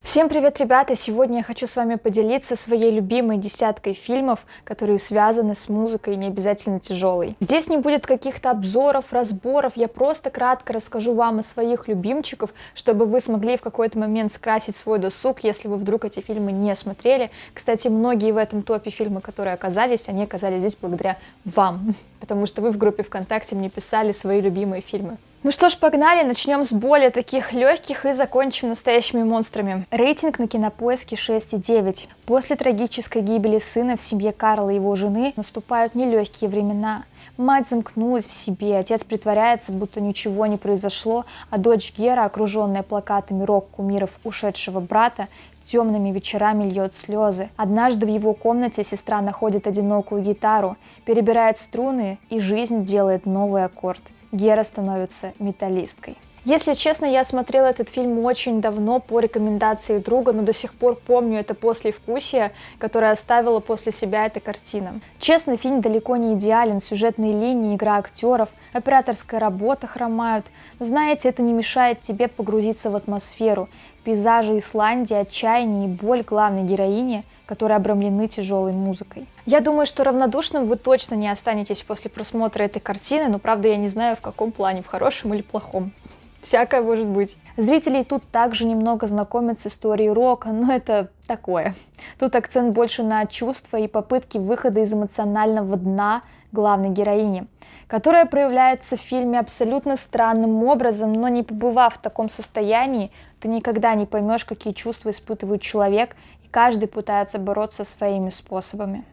Всем привет, ребята! Сегодня я хочу с вами поделиться своей любимой десяткой фильмов, которые связаны с музыкой, не обязательно тяжелой. Здесь не будет каких-то обзоров, разборов, я просто кратко расскажу вам о своих любимчиков, чтобы вы смогли в какой-то момент скрасить свой досуг, если вы вдруг эти фильмы не смотрели. Кстати, многие в этом топе фильмы, которые оказались, они оказались здесь благодаря вам, потому что вы в группе ВКонтакте мне писали свои любимые фильмы. Ну что ж, погнали, начнем с более таких легких и закончим настоящими монстрами. Рейтинг на Кинопоиске 6,9. После трагической гибели сына в семье Карла и его жены наступают нелегкие времена. Мать замкнулась в себе, отец притворяется, будто ничего не произошло, а дочь Гера, окруженная плакатами рок-кумиров ушедшего брата, темными вечерами льет слезы. Однажды в его комнате сестра находит одинокую гитару, перебирает струны, и жизнь делает новый аккорд. Гера становится металлисткой. Если честно, я смотрела этот фильм очень давно по рекомендации друга, но до сих пор помню это послевкусие, которое оставила после себя эта картина. Честно, фильм далеко не идеален, сюжетные линии, игра актеров, операторская работа хромают, но знаете, это не мешает тебе погрузиться в атмосферу. Пейзажи Исландии, отчаяние и боль главной героини, которые обрамлены тяжелой музыкой. Я думаю, что равнодушным вы точно не останетесь после просмотра этой картины, но правда я не знаю, в каком плане, в хорошем или плохом. Всякое может быть. Зрителей тут также немного знакомят с историей рока, но это такое. Тут акцент больше на чувства и попытки выхода из эмоционального дна главной героини, которая проявляется в фильме абсолютно странным образом, но не побывав в таком состоянии, ты никогда не поймешь, какие чувства испытывает человек, и каждый пытается бороться своими способами.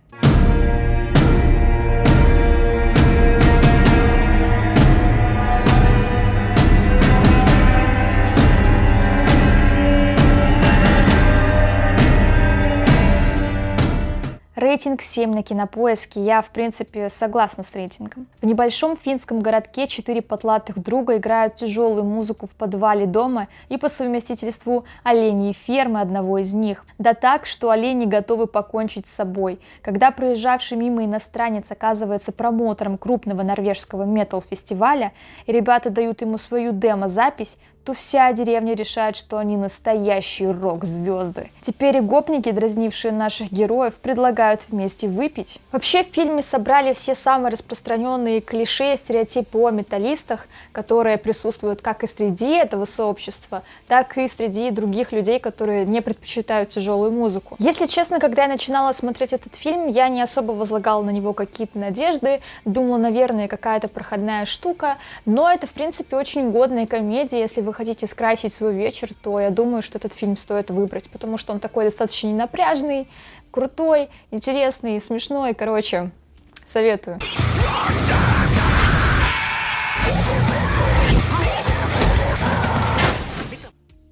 Рейтинг 7 на Кинопоиске. Я, в принципе, согласна с рейтингом. В небольшом финском городке 4 потлатых друга играют тяжелую музыку в подвале дома и по совместительству оленьей фермы одного из них. Да так, что олени готовы покончить с собой. Когда проезжавший мимо иностранец оказывается промоутером крупного норвежского метал-фестиваля, и ребята дают ему свою демо-запись, то вся деревня решает, что они настоящие рок-звезды. Теперь и гопники, дразнившие наших героев, предлагают вместе выпить. Вообще в фильме собрали все самые распространенные клише и стереотипы о металлистах, которые присутствуют как и среди этого сообщества, так и среди других людей, которые не предпочитают тяжелую музыку. Если честно, когда я начинала смотреть этот фильм, я не особо возлагала на него какие-то надежды, думала, наверное, какая-то проходная штука, но это, в принципе, очень годная комедия. Если вы хотите скрасить свой вечер, то я думаю, что этот фильм стоит выбрать, потому что он такой достаточно ненапряжный, крутой, интересный, смешной, короче, советую.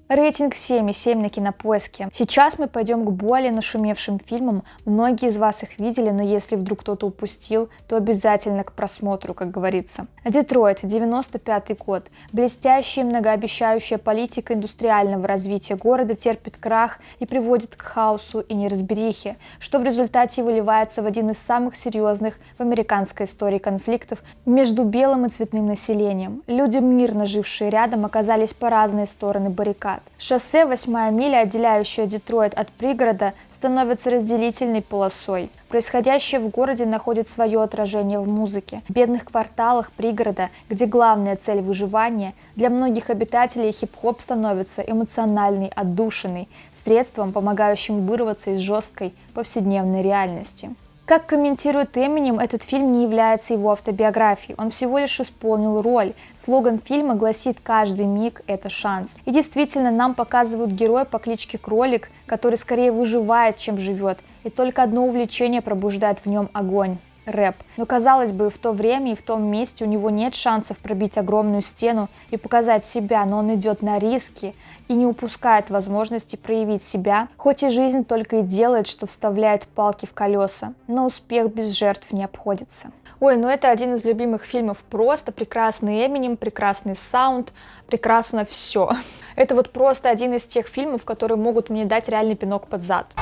Рейтинг 7,7 на Кинопоиске. Сейчас мы пойдем к более нашумевшим фильмам. Многие из вас их видели, но если вдруг кто-то упустил, то обязательно к просмотру, как говорится. Детройт, 95-й год. Блестящая и многообещающая политика индустриального развития города терпит крах и приводит к хаосу и неразберихе, что в результате выливается в один из самых серьезных в американской истории конфликтов между белым и цветным населением. Люди, мирно жившие рядом, оказались по разные стороны баррикад. Шоссе 8-я миля, отделяющее Детройт от пригорода, становится разделительной полосой. Происходящее в городе находит свое отражение в музыке. В бедных кварталах пригорода, где главная цель выживания, для многих обитателей хип-хоп становится эмоциональной отдушиной, средством, помогающим вырваться из жесткой повседневной реальности. Как комментирует Эминем, этот фильм не является его автобиографией, он всего лишь исполнил роль. Слоган фильма гласит «Каждый миг – это шанс». И действительно, нам показывают героя по кличке Кролик, который скорее выживает, чем живет, и только одно увлечение пробуждает в нем огонь – рэп. Но, казалось бы, в то время и в том месте у него нет шансов пробить огромную стену и показать себя, но он идет на риски и не упускает возможности проявить себя, хоть и жизнь только и делает, что вставляет палки в колеса, но успех без жертв не обходится. Ой, ну это один из любимых фильмов, просто прекрасный Эминем, прекрасный саунд, прекрасно все. Это вот просто один из тех фильмов, которые могут мне дать реальный пинок под зад.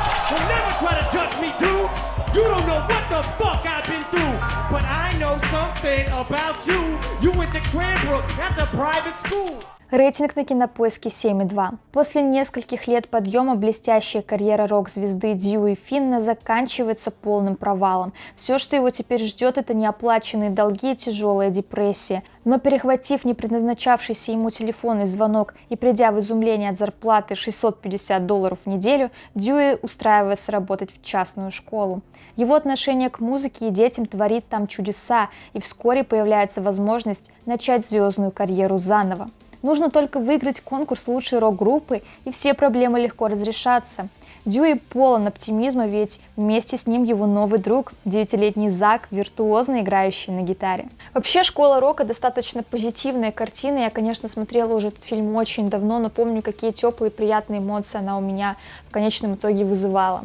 You don't know what the fuck I've been through, but I know something about you. You went to Cranbrook, that's a private school. Рейтинг на Кинопоиске 7,2. После нескольких лет подъема блестящая карьера рок-звезды Дьюи Финна заканчивается полным провалом. Все, что его теперь ждет, это неоплаченные долги и тяжелая депрессия. Но перехватив не предназначавшийся ему телефонный звонок и придя в изумление от зарплаты $650 в неделю, Дьюи устраивается работать в частную школу. Его отношение к музыке и детям творит там чудеса, и вскоре появляется возможность начать звездную карьеру заново. Нужно только выиграть конкурс лучшей рок-группы, и все проблемы легко разрешатся. Дьюи полон оптимизма, ведь вместе с ним его новый друг, 9-летний Зак, виртуозно играющий на гитаре. Вообще, «Школа рока» достаточно позитивная картина. Я, конечно, смотрела уже этот фильм очень давно, но помню, какие теплые, приятные эмоции она у меня в конечном итоге вызывала.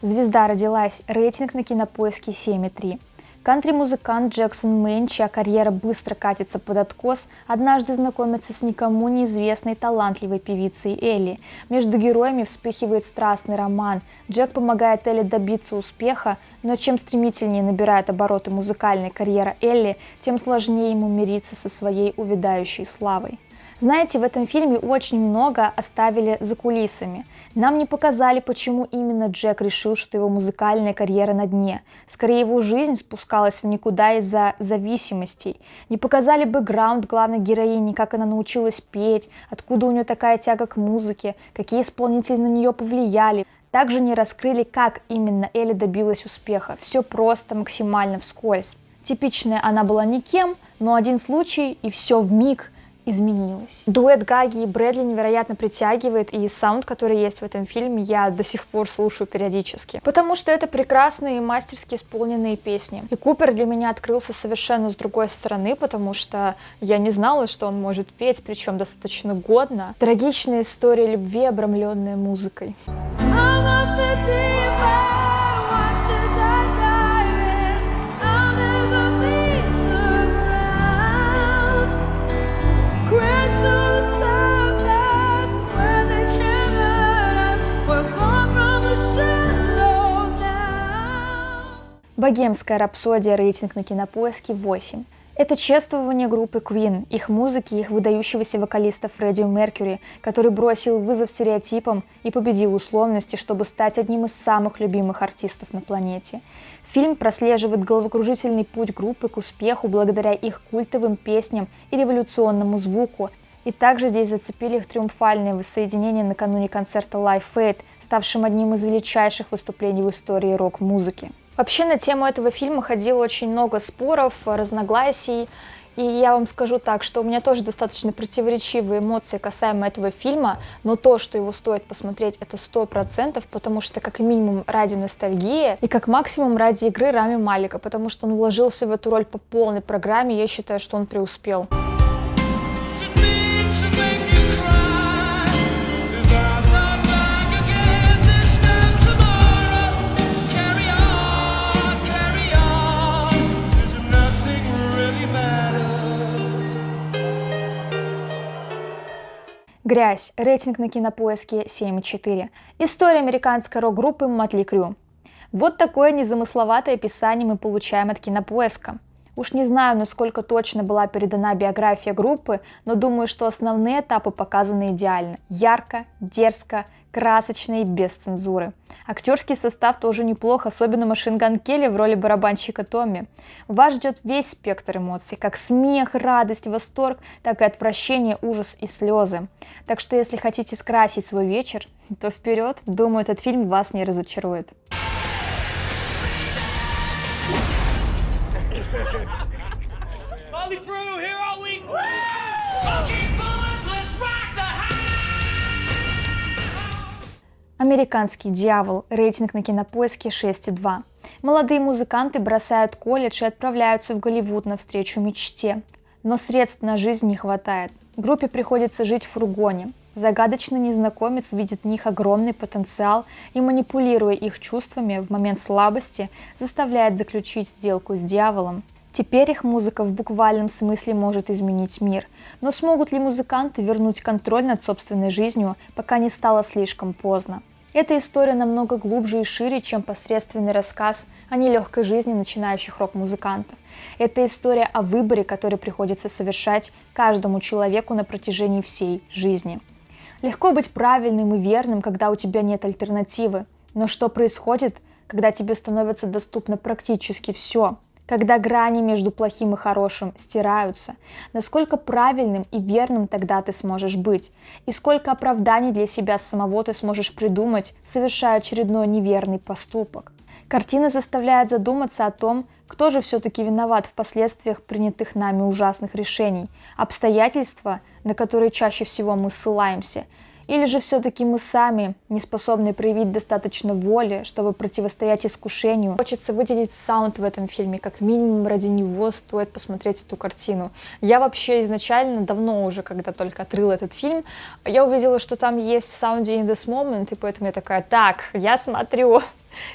Звезда родилась. Рейтинг на Кинопоиске 7,3. Кантри-музыкант Джексон Мэйн, чья карьера быстро катится под откос, однажды знакомится с никому неизвестной талантливой певицей Элли. Между героями вспыхивает страстный роман. Джек помогает Элли добиться успеха, но чем стремительнее набирает обороты музыкальная карьера Элли, тем сложнее ему мириться со своей увядающей славой. Знаете, в этом фильме очень много оставили за кулисами. Нам не показали, почему именно Джек решил, что его музыкальная карьера на дне. Скорее, его жизнь спускалась в никуда из-за зависимостей. Не показали бэкграунд главной героини, как она научилась петь, откуда у нее такая тяга к музыке, какие исполнители на нее повлияли. Также не раскрыли, как именно Элли добилась успеха. Все просто, максимально вскользь. Типичная она была никем, но один случай, и все вмиг изменилось. Дуэт Гаги и Брэдли невероятно притягивает, и саунд, который есть в этом фильме, я до сих пор слушаю периодически. Потому что это прекрасные, мастерски исполненные песни. И Купер для меня открылся совершенно с другой стороны, потому что я не знала, что он может петь, причем достаточно годно. Трагичная история любви, обрамленная музыкой. Богемская рапсодия, рейтинг на Кинопоиске 8. Это чествование группы Queen, их музыки, их выдающегося вокалиста Фредди Меркьюри, который бросил вызов стереотипам и победил условности, чтобы стать одним из самых любимых артистов на планете. Фильм прослеживает головокружительный путь группы к успеху благодаря их культовым песням и революционному звуку. И также здесь зацепили их триумфальное воссоединение накануне концерта Live Aid, ставшим одним из величайших выступлений в истории рок-музыки. Вообще на тему этого фильма ходило очень много споров, разногласий, и я вам скажу так, что у меня тоже достаточно противоречивые эмоции касаемо этого фильма, но то, что его стоит посмотреть, это 100%, потому что как минимум ради ностальгии и как максимум ради игры Рами Малика, потому что он вложился в эту роль по полной программе, и я считаю, что он преуспел. «Грязь», рейтинг на Кинопоиске 7,4. История американской рок-группы Мотли Крю. Вот такое незамысловатое описание мы получаем от Кинопоиска. Уж не знаю, насколько точно была передана биография группы, но думаю, что основные этапы показаны идеально. Ярко, дерзко, красочно и без цензуры. Актерский состав тоже неплох, особенно Машин Ган Келли в роли барабанщика Томми. Вас ждет весь спектр эмоций, как смех, радость, восторг, так и отвращение, ужас и слезы. Так что если хотите скрасить свой вечер, то вперед, думаю, этот фильм вас не разочарует. «Американский дьявол», рейтинг на Кинопоиске 6,2. Молодые музыканты бросают колледж и отправляются в Голливуд навстречу мечте. Но средств на жизнь не хватает. Группе приходится жить в фургоне. Загадочный незнакомец видит в них огромный потенциал и, манипулируя их чувствами в момент слабости, заставляет заключить сделку с дьяволом. Теперь их музыка в буквальном смысле может изменить мир. Но смогут ли музыканты вернуть контроль над собственной жизнью, пока не стало слишком поздно? Эта история намного глубже и шире, чем посредственный рассказ о нелегкой жизни начинающих рок-музыкантов. Это история о выборе, который приходится совершать каждому человеку на протяжении всей жизни. Легко быть правильным и верным, когда у тебя нет альтернативы. Но что происходит, когда тебе становится доступно практически все? Когда грани между плохим и хорошим стираются? Насколько правильным и верным тогда ты сможешь быть? И сколько оправданий для себя самого ты сможешь придумать, совершая очередной неверный поступок? Картина заставляет задуматься о том, кто же все-таки виноват в последствиях принятых нами ужасных решений, обстоятельства, на которые чаще всего мы ссылаемся, или же все-таки мы сами не способны проявить достаточно воли, чтобы противостоять искушению. Хочется выделить саунд в этом фильме, как минимум ради него стоит посмотреть эту картину. Я вообще изначально, давно уже, когда только открыла этот фильм, я увидела, что там есть в саунде In This Moment, и поэтому я такая, так, я смотрю.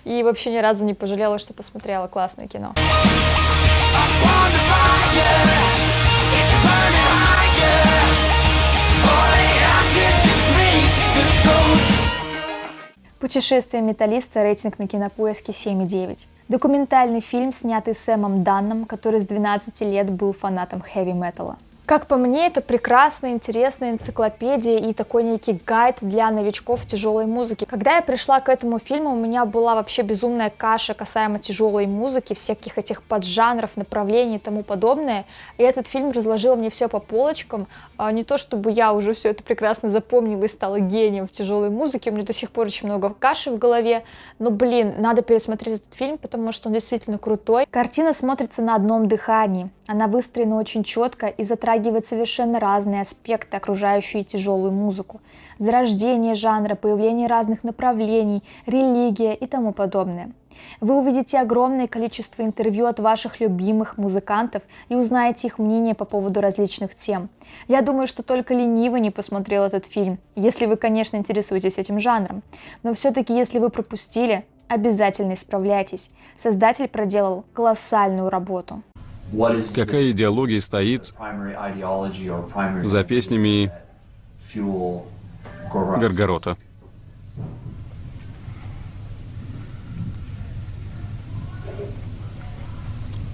И вообще ни разу не пожалела, что посмотрела классное кино. «Путешествие металлиста», рейтинг на Кинопоиске 7,9. Документальный фильм, снятый Сэмом Данном, который с 12 лет был фанатом хэви-металла. Как по мне, это прекрасная, интересная энциклопедия и такой некий гайд для новичков в тяжелой музыке. Когда я пришла к этому фильму, у меня была вообще безумная каша касаемо тяжелой музыки, всяких этих поджанров, направлений и тому подобное. И этот фильм разложил мне все по полочкам. Не то чтобы я уже все это прекрасно запомнила и стала гением в тяжелой музыке, у меня до сих пор очень много каши в голове. Но, блин, надо пересмотреть этот фильм, потому что он действительно крутой. Картина смотрится на одном дыхании. Она выстроена очень четко и затрагивает совершенно разные аспекты, окружающие тяжелую музыку. Зарождение жанра, появление разных направлений, религия и тому подобное. Вы увидите огромное количество интервью от ваших любимых музыкантов и узнаете их мнение по поводу различных тем. Я думаю, что только ленивый не посмотрел этот фильм, если вы, конечно, интересуетесь этим жанром. Но все-таки, если вы пропустили, обязательно исправляйтесь. Создатель проделал колоссальную работу. Какая идеология стоит за песнями Горгорота?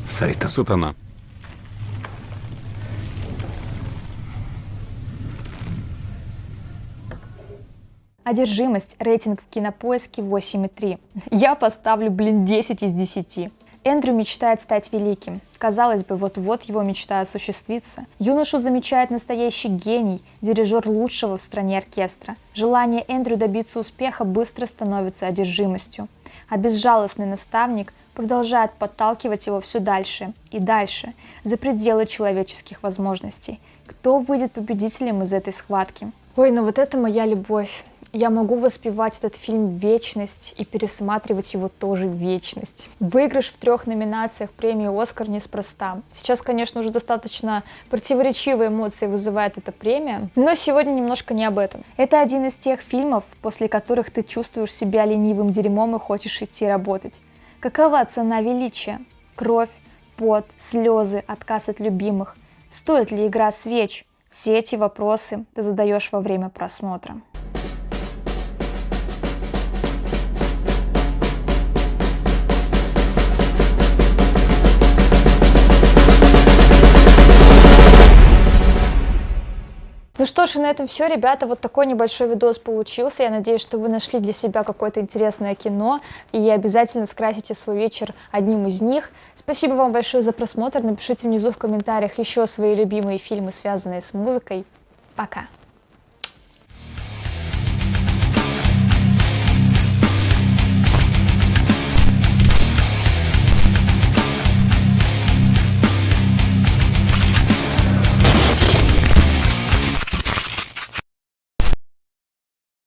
Сатана. Одержимость, рейтинг в Кинопоиске 8,3. Я поставлю, 10 из 10. Эндрю мечтает стать великим. Казалось бы, вот-вот его мечта осуществится. Юношу замечает настоящий гений, дирижер лучшего в стране оркестра. Желание Эндрю добиться успеха быстро становится одержимостью. А безжалостный наставник продолжает подталкивать его все дальше и дальше, за пределы человеческих возможностей. Кто выйдет победителем из этой схватки? Ой, ну вот это моя любовь. Я могу воспевать этот фильм в вечность и пересматривать его тоже в вечность. Выигрыш в 3 номинациях премии «Оскар» неспроста. Сейчас, конечно, уже достаточно противоречивые эмоции вызывает эта премия, но сегодня немножко не об этом. Это один из тех фильмов, после которых ты чувствуешь себя ленивым дерьмом и хочешь идти работать. Какова цена величия? Кровь, пот, слезы, отказ от любимых. Стоит ли игра свеч? Все эти вопросы ты задаешь во время просмотра. Ну что ж, и на этом все, ребята, вот такой небольшой видос получился. Я надеюсь, что вы нашли для себя какое-то интересное кино и обязательно скрасите свой вечер одним из них. Спасибо вам большое за просмотр. Напишите внизу в комментариях еще свои любимые фильмы, связанные с музыкой. Пока!